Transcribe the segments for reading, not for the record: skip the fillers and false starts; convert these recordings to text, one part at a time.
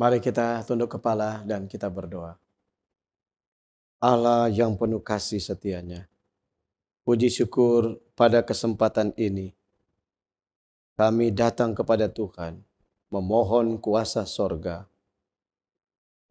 Mari kita tunduk kepala dan kita berdoa. Allah yang penuh kasih setianya, puji syukur pada kesempatan ini kami datang kepada Tuhan memohon kuasa sorga.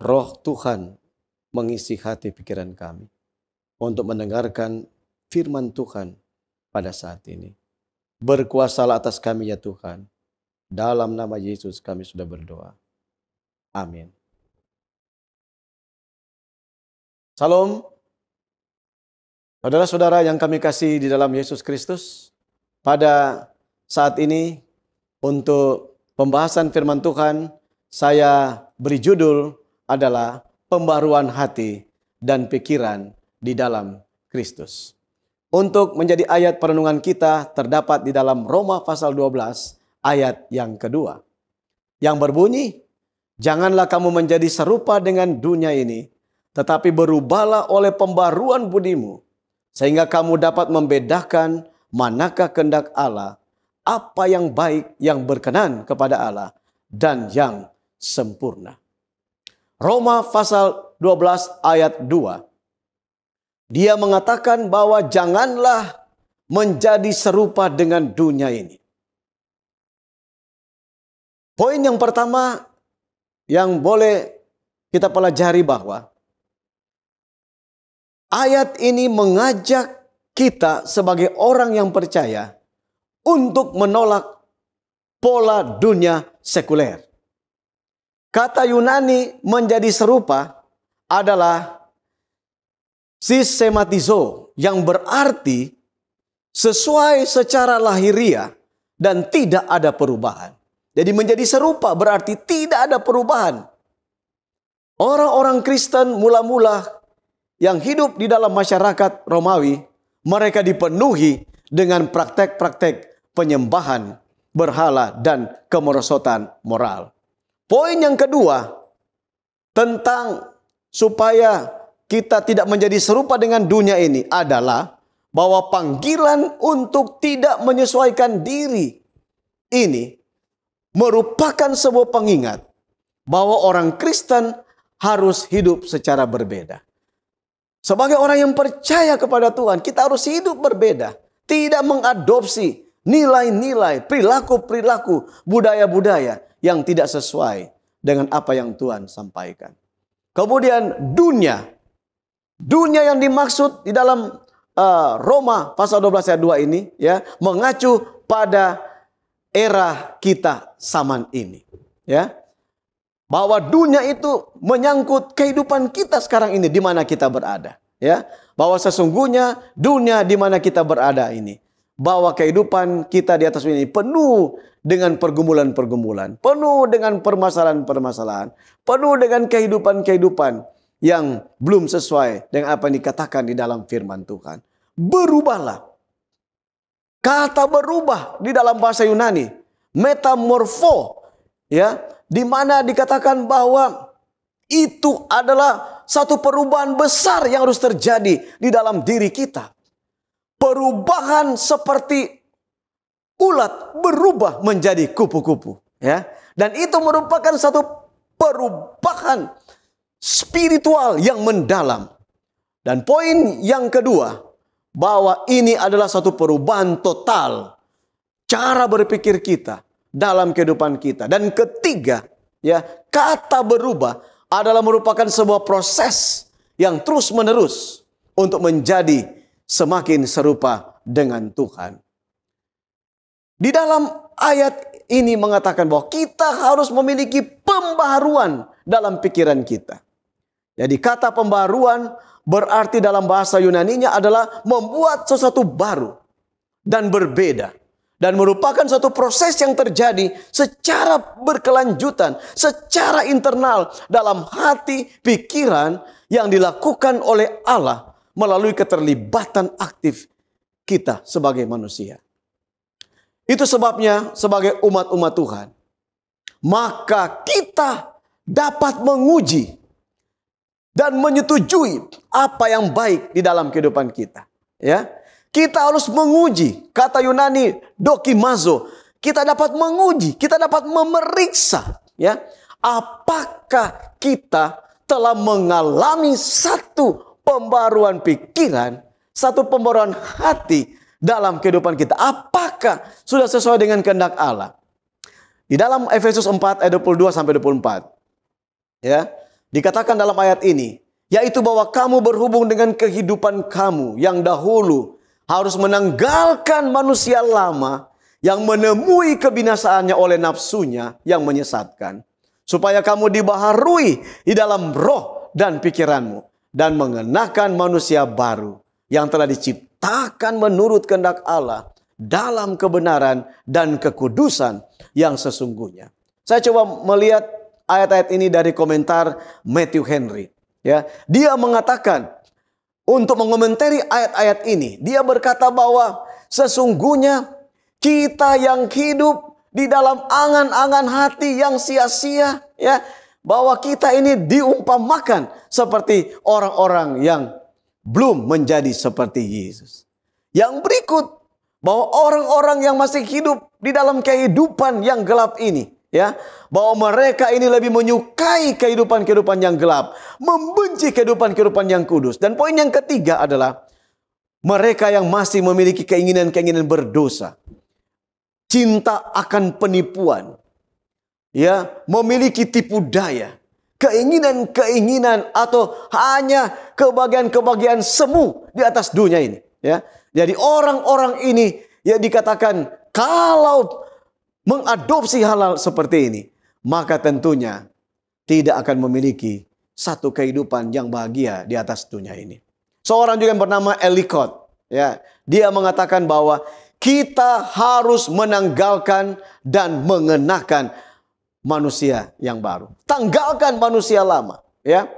Roh Tuhan mengisi hati pikiran kami untuk mendengarkan firman Tuhan pada saat ini. Berkuasalah atas kami ya Tuhan. Dalam nama Yesus kami sudah berdoa. Amin. Salam. Saudara-saudara yang kami kasih di dalam Yesus Kristus. Pada saat ini untuk pembahasan firman Tuhan, saya beri judul adalah pembaruan hati dan pikiran di dalam Kristus. Untuk menjadi ayat perenungan kita terdapat di dalam Roma pasal 12 ayat yang kedua. Yang berbunyi, janganlah kamu menjadi serupa dengan dunia ini, tetapi berubahlah oleh pembaruan budimu, sehingga kamu dapat membedakan manakah kehendak Allah, apa yang baik, yang berkenan kepada Allah, dan yang sempurna. Roma pasal 12 ayat 2. Dia mengatakan bahwa janganlah menjadi serupa dengan dunia ini. Poin yang pertama yang boleh kita pelajari bahwa ayat ini mengajak kita sebagai orang yang percaya untuk menolak pola dunia sekuler. Kata Yunani menjadi serupa adalah systematizo, yang berarti sesuai secara lahiriah dan tidak ada perubahan. Jadi menjadi serupa berarti tidak ada perubahan. Orang-orang Kristen mula-mula yang hidup di dalam masyarakat Romawi, mereka dipenuhi dengan praktek-praktek penyembahan berhala dan kemerosotan moral. Poin yang kedua tentang supaya kita tidak menjadi serupa dengan dunia ini adalah bahwa panggilan untuk tidak menyesuaikan diri ini merupakan sebuah pengingat bahwa orang Kristen harus hidup secara berbeda. Sebagai orang yang percaya kepada Tuhan, kita harus hidup berbeda. Tidak mengadopsi nilai-nilai, perilaku-perilaku, budaya-budaya yang tidak sesuai dengan apa yang Tuhan sampaikan. Kemudian dunia yang dimaksud di dalam Roma pasal 12 ayat 2 ini ya mengacu pada era kita zaman ini ya. Bahwa dunia itu menyangkut kehidupan kita sekarang ini di mana kita berada ya. Bahwa sesungguhnya dunia di mana kita berada ini, bahwa kehidupan kita di atas ini penuh dengan pergumulan-pergumulan, penuh dengan permasalahan-permasalahan, penuh dengan kehidupan-kehidupan yang belum sesuai dengan apa yang dikatakan di dalam firman Tuhan. Berubahlah. Kata berubah di dalam bahasa Yunani, metamorfo, ya, di mana dikatakan bahwa itu adalah satu perubahan besar yang harus terjadi di dalam diri kita. Perubahan seperti ulat berubah menjadi kupu-kupu, ya. Dan itu merupakan satu perubahan spiritual yang mendalam. Dan poin yang kedua, bahwa ini adalah satu perubahan total cara berpikir kita dalam kehidupan kita. Dan ketiga, ya, kata berubah adalah merupakan sebuah proses yang terus-menerus untuk menjadi semakin serupa dengan Tuhan. Di dalam ayat ini mengatakan bahwa kita harus memiliki pembaharuan dalam pikiran kita. Jadi kata pembaharuan berarti dalam bahasa Yunaninya adalah membuat sesuatu baru dan berbeda. Dan merupakan suatu proses yang terjadi secara berkelanjutan, secara internal dalam hati, pikiran yang dilakukan oleh Allah melalui keterlibatan aktif kita sebagai manusia. Itu sebabnya sebagai umat-umat Tuhan, maka kita dapat menguji dan menyetujui apa yang baik di dalam kehidupan kita. Ya, kita harus menguji. Kata Yunani dokimazo, kita dapat menguji, kita dapat memeriksa. Ya, Apakah kita telah mengalami satu pembaruan pikiran, satu pembaruan hati dalam kehidupan kita? Apakah sudah sesuai dengan kehendak Allah? Di dalam Efesus 4 ayat 22 sampai 24, ya, dikatakan dalam ayat ini, yaitu bahwa kamu berhubung dengan kehidupan kamu yang dahulu harus menanggalkan manusia lama yang menemui kebinasaannya oleh nafsunya yang menyesatkan, supaya kamu dibaharui di dalam roh dan pikiranmu dan mengenakan manusia baru yang telah diciptakan menurut kehendak Allah dalam kebenaran dan kekudusan yang sesungguhnya. Saya coba melihat ayat-ayat ini dari komentar Matthew Henry. Ya, dia mengatakan untuk mengomentari ayat-ayat ini, dia berkata bahwa sesungguhnya kita yang hidup di dalam angan-angan hati yang sia-sia, ya, bahwa kita ini diumpamakan seperti orang-orang yang belum menjadi seperti Yesus. Yang berikut, bahwa orang-orang yang masih hidup di dalam kehidupan yang gelap ini, ya, bahwa mereka ini lebih menyukai kehidupan-kehidupan yang gelap, membenci kehidupan-kehidupan yang kudus. Dan poin yang ketiga adalah mereka yang masih memiliki keinginan-keinginan berdosa, cinta akan penipuan, ya, memiliki tipu daya, keinginan-keinginan atau hanya kebahagiaan-kebahagiaan semu di atas dunia ini, ya. Jadi orang-orang ini ya dikatakan kalau mengadopsi hal-hal seperti ini, maka tentunya tidak akan memiliki satu kehidupan yang bahagia di atas dunia ini. Seorang juga yang bernama Ellicott, ya, dia mengatakan bahwa kita harus menanggalkan dan mengenakan manusia yang baru. Tanggalkan manusia lama, ya.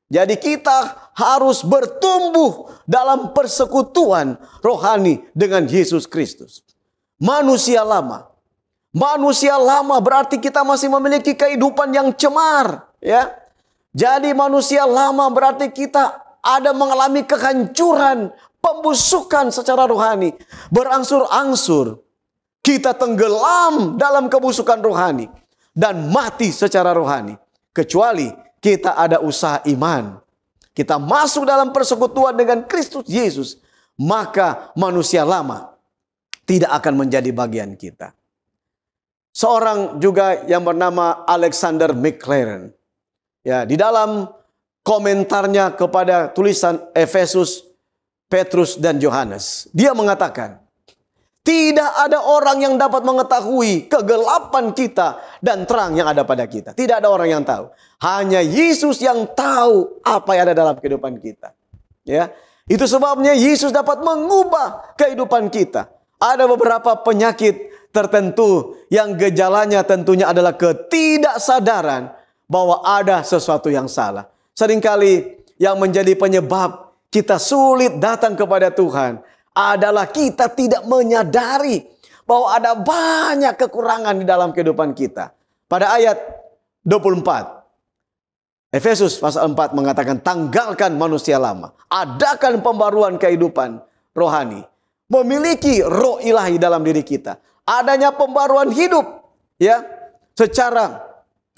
Jadi kita harus bertumbuh dalam persekutuan rohani dengan Yesus Kristus. Manusia lama. Manusia lama berarti kita masih memiliki kehidupan yang cemar, ya. Jadi manusia lama berarti kita ada mengalami kehancuran, pembusukan secara rohani, berangsur-angsur kita tenggelam dalam kebusukan rohani dan mati secara rohani. Kecuali kita ada usaha iman, kita masuk dalam persekutuan dengan Kristus Yesus, maka manusia lama tidak akan menjadi bagian kita. Seorang juga yang bernama Alexander McLaren, ya, di dalam komentarnya kepada tulisan Efesus, Petrus dan Yohanes, dia mengatakan, tidak ada orang yang dapat mengetahui kegelapan kita dan terang yang ada pada kita. Tidak ada orang yang tahu. Hanya Yesus yang tahu apa yang ada dalam kehidupan kita. Ya, itu sebabnya Yesus dapat mengubah kehidupan kita. Ada beberapa penyakit tertentu yang gejalanya tentunya adalah ketidaksadaran bahwa ada sesuatu yang salah. Seringkali yang menjadi penyebab kita sulit datang kepada Tuhan adalah kita tidak menyadari bahwa ada banyak kekurangan di dalam kehidupan kita. Pada ayat 24, Efesus pasal 4 mengatakan, tanggalkan manusia lama, adakan pembaruan kehidupan rohani, memiliki roh ilahi dalam diri kita, adanya pembaruan hidup, ya, secara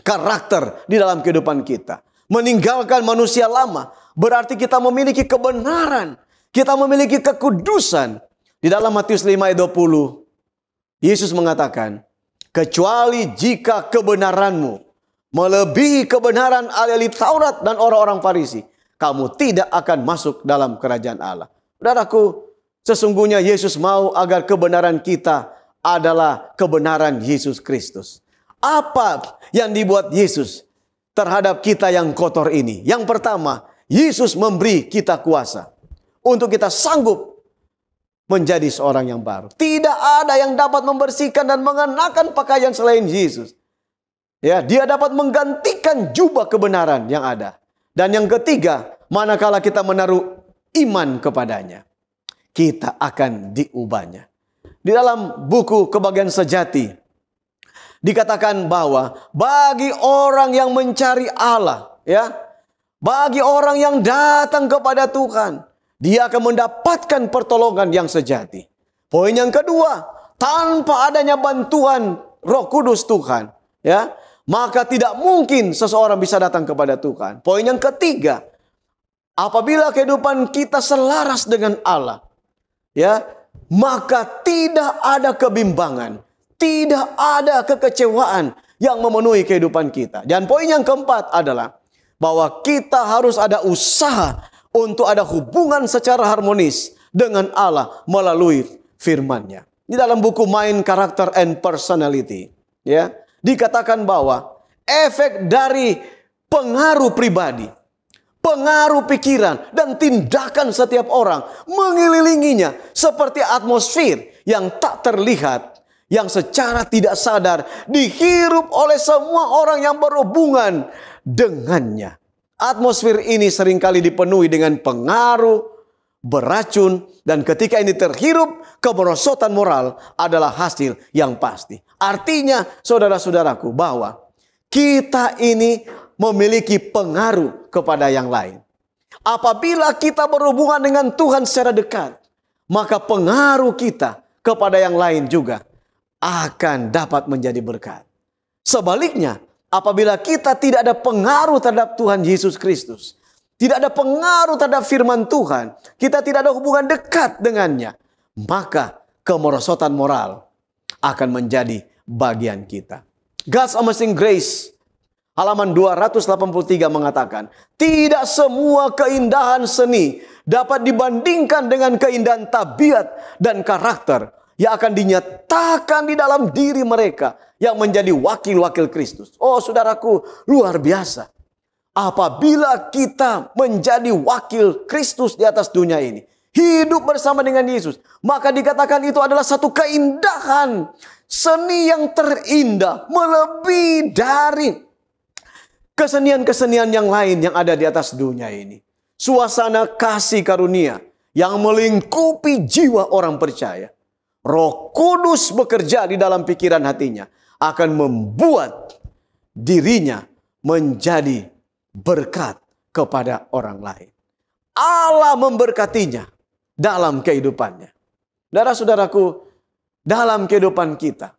karakter di dalam kehidupan kita. Meninggalkan manusia lama berarti kita memiliki kebenaran, kita memiliki kekudusan. Di dalam Matius 5 ayat 20, Yesus mengatakan, kecuali jika kebenaranmu melebihi kebenaran ahli Taurat dan orang-orang Farisi, kamu tidak akan masuk dalam kerajaan Allah. Saudaraku, sesungguhnya Yesus mau agar kebenaran kita adalah kebenaran Yesus Kristus. Apa yang dibuat Yesus terhadap kita yang kotor ini? Yang pertama, Yesus memberi kita kuasa untuk kita sanggup menjadi seorang yang baru. Tidak ada yang dapat membersihkan dan mengenakan pakaian selain Yesus. Ya, dia dapat menggantikan jubah kebenaran yang ada. Dan yang ketiga, manakala kita menaruh iman kepadanya, kita akan diubahnya. Di dalam buku Kebahagiaan Sejati dikatakan bahwa bagi orang yang mencari Allah, ya, bagi orang yang datang kepada Tuhan, dia akan mendapatkan pertolongan yang sejati. Poin yang kedua, tanpa adanya bantuan Roh Kudus Tuhan, ya, maka tidak mungkin seseorang bisa datang kepada Tuhan. Poin yang ketiga, apabila kehidupan kita selaras dengan Allah, ya, maka tidak ada kebimbangan, tidak ada kekecewaan yang memenuhi kehidupan kita. Dan poin yang keempat adalah bahwa kita harus ada usaha untuk ada hubungan secara harmonis dengan Allah melalui firman-Nya. Di dalam buku Mind, Character and Personality, ya, dikatakan bahwa efek dari pengaruh pribadi, pengaruh pikiran, dan tindakan setiap orang mengelilinginya seperti atmosfer yang tak terlihat, yang secara tidak sadar dihirup oleh semua orang yang berhubungan dengannya. Atmosfer ini seringkali dipenuhi dengan pengaruh, beracun, dan ketika ini terhirup, kemerosotan moral adalah hasil yang pasti. Artinya, saudara-saudaraku, bahwa kita ini memiliki pengaruh kepada yang lain. Apabila kita berhubungan dengan Tuhan secara dekat, maka pengaruh kita kepada yang lain juga akan dapat menjadi berkat. Sebaliknya, apabila kita tidak ada pengaruh terhadap Tuhan Yesus Kristus, tidak ada pengaruh terhadap firman Tuhan, kita tidak ada hubungan dekat dengannya, maka kemerosotan moral akan menjadi bagian kita. God's Amazing Grace, halaman 283 mengatakan, tidak semua keindahan seni dapat dibandingkan dengan keindahan tabiat dan karakter yang akan dinyatakan di dalam diri mereka yang menjadi wakil-wakil Kristus. Oh, saudaraku, luar biasa. Apabila kita menjadi wakil Kristus di atas dunia ini, hidup bersama dengan Yesus, maka dikatakan itu adalah satu keindahan seni yang terindah, melebihi dari kesenian-kesenian yang lain yang ada di atas dunia ini. Suasana kasih karunia yang melingkupi jiwa orang percaya. Roh Kudus bekerja di dalam pikiran hatinya, akan membuat dirinya menjadi berkat kepada orang lain. Allah memberkatinya dalam kehidupannya. Saudara-saudaraku, dalam kehidupan kita,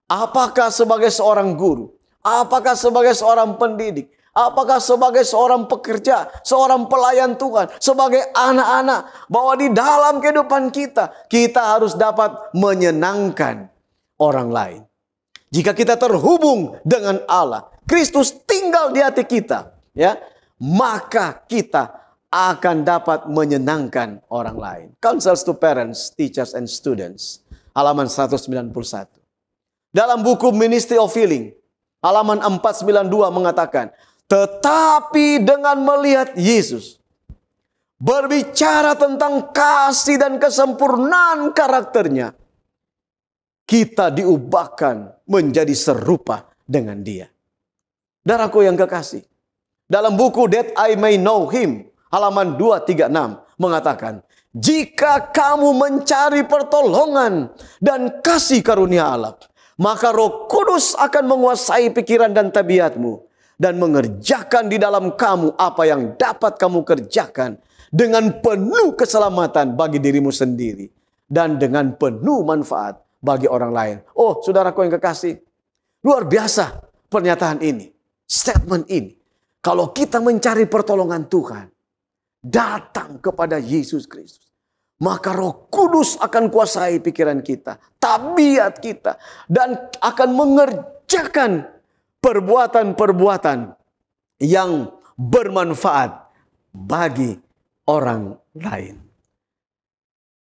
apakah sebagai seorang guru, apakah sebagai seorang pendidik, apakah sebagai seorang pekerja, seorang pelayan Tuhan, sebagai anak-anak, bahwa di dalam kehidupan kita, kita harus dapat menyenangkan orang lain. Jika kita terhubung dengan Allah, Kristus tinggal di hati kita, ya, maka kita akan dapat menyenangkan orang lain. Counsels to Parents, Teachers and Students, halaman 191. Dalam buku Ministry of Healing, halaman 492 mengatakan, tetapi dengan melihat Yesus berbicara tentang kasih dan kesempurnaan karakternya, kita diubahkan menjadi serupa dengan Dia. Saudaraku yang kekasih, dalam buku That I May Know Him, halaman 236 mengatakan, jika kamu mencari pertolongan dan kasih karunia Allah, maka Roh Kudus akan menguasai pikiran dan tabiatmu dan mengerjakan di dalam kamu apa yang dapat kamu kerjakan dengan penuh keselamatan bagi dirimu sendiri dan dengan penuh manfaat bagi orang lain. Oh, saudaraku yang kekasih, luar biasa pernyataan ini, statement ini. Kalau kita mencari pertolongan Tuhan, datang kepada Yesus Kristus, maka Roh Kudus akan kuasai pikiran kita, tabiat kita, dan akan mengerjakan perbuatan-perbuatan yang bermanfaat bagi orang lain.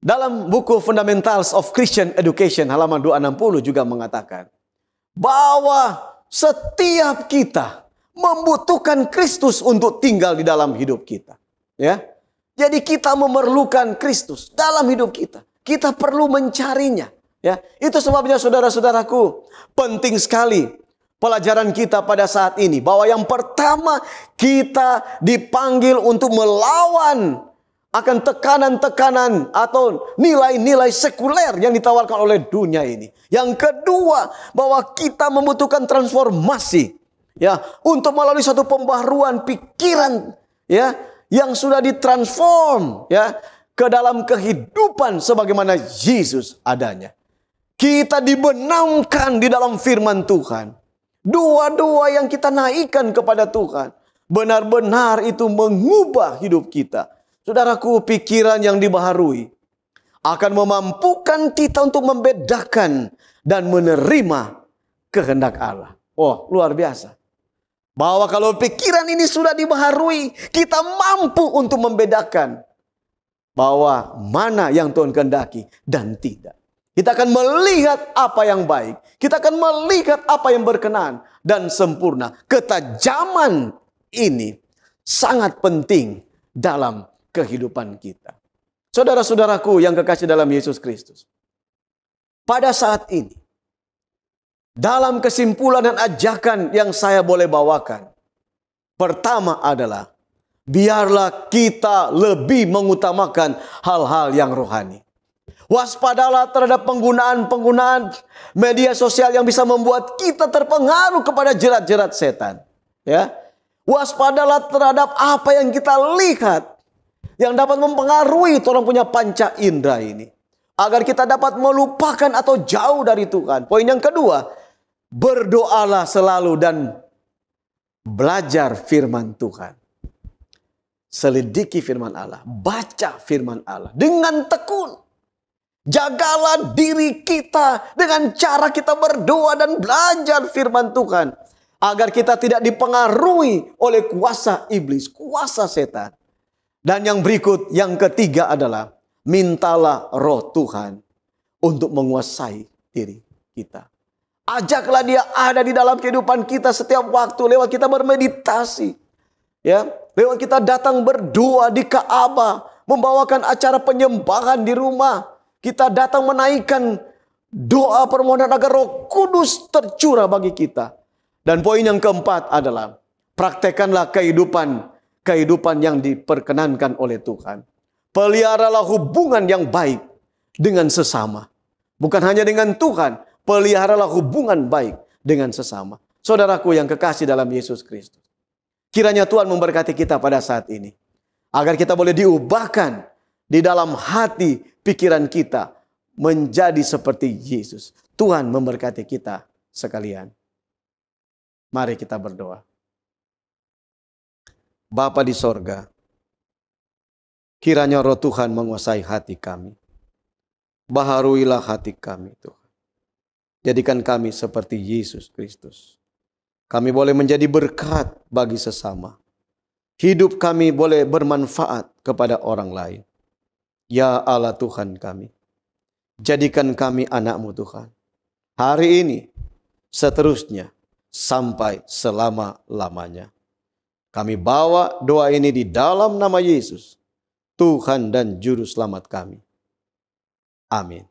Dalam buku Fundamentals of Christian Education, halaman 260 juga mengatakan bahwa setiap kita membutuhkan Kristus untuk tinggal di dalam hidup kita. Ya, jadi kita memerlukan Kristus dalam hidup kita. Kita perlu mencarinya. Ya, itu sebabnya saudara-saudaraku, penting sekali pelajaran kita pada saat ini, bahwa yang pertama kita dipanggil untuk melawan akan tekanan-tekanan atau nilai-nilai sekuler yang ditawarkan oleh dunia ini. Yang kedua, bahwa kita membutuhkan transformasi, ya, untuk melalui satu pembaharuan pikiran, ya, yang sudah ditransform, ya, ke dalam kehidupan sebagaimana Yesus adanya. Kita dibenamkan di dalam firman Tuhan Doa-doa yang kita naikkan kepada Tuhan benar-benar itu mengubah hidup kita. Saudaraku, pikiran yang dibaharui akan memampukan kita untuk membedakan dan menerima kehendak Allah. Oh, luar biasa. Bahwa kalau pikiran ini sudah dibaharui, kita mampu untuk membedakan bahwa mana yang Tuhan kehendaki dan tidak. Kita akan melihat apa yang baik. Kita akan melihat apa yang berkenan dan sempurna. Ketajaman ini sangat penting dalam kehidupan kita. Saudara-saudaraku yang kekasih dalam Yesus Kristus. Pada saat ini, dalam kesimpulan dan ajakan yang saya boleh bawakan, pertama adalah biarlah kita lebih mengutamakan hal-hal yang rohani. Waspadalah terhadap penggunaan media sosial yang bisa membuat kita terpengaruh kepada jerat-jerat setan. Ya, waspadalah terhadap apa yang kita lihat yang dapat mempengaruhi orang punya panca indera ini, agar kita dapat melupakan atau jauh dari Tuhan. Poin yang kedua, berdoalah selalu dan belajar firman Tuhan. Selidiki firman Allah, baca firman Allah dengan tekun. Jagalah diri kita dengan cara kita berdoa dan belajar firman Tuhan, agar kita tidak dipengaruhi oleh kuasa iblis, kuasa setan. Dan yang berikut, yang ketiga adalah mintalah roh Tuhan untuk menguasai diri kita. Ajaklah dia ada di dalam kehidupan kita setiap waktu lewat kita bermeditasi. Ya, lewat kita datang berdoa di Ka'bah, membawakan acara penyembahan di rumah. Kita datang menaikkan doa permohonan agar Roh Kudus tercurah bagi kita. Dan poin yang keempat adalah praktekanlah kehidupan yang diperkenankan oleh Tuhan. Peliharalah hubungan yang baik dengan sesama. Bukan hanya dengan Tuhan, peliharalah hubungan baik dengan sesama. Saudaraku yang kekasih dalam Yesus Kristus, kiranya Tuhan memberkati kita pada saat ini, agar kita boleh diubahkan di dalam hati pikiran kita menjadi seperti Yesus. Tuhan memberkati kita sekalian. Mari kita berdoa. Bapa di sorga, kiranya roh Tuhan menguasai hati kami. Baharuilah hati kami Tuhan. Jadikan kami seperti Yesus Kristus. Kami boleh menjadi berkat bagi sesama. Hidup kami boleh bermanfaat kepada orang lain. Ya Allah Tuhan kami, jadikan kami anak-Mu Tuhan. Hari ini, seterusnya, sampai selama-lamanya. Kami bawa doa ini di dalam nama Yesus, Tuhan dan Juru Selamat kami. Amin.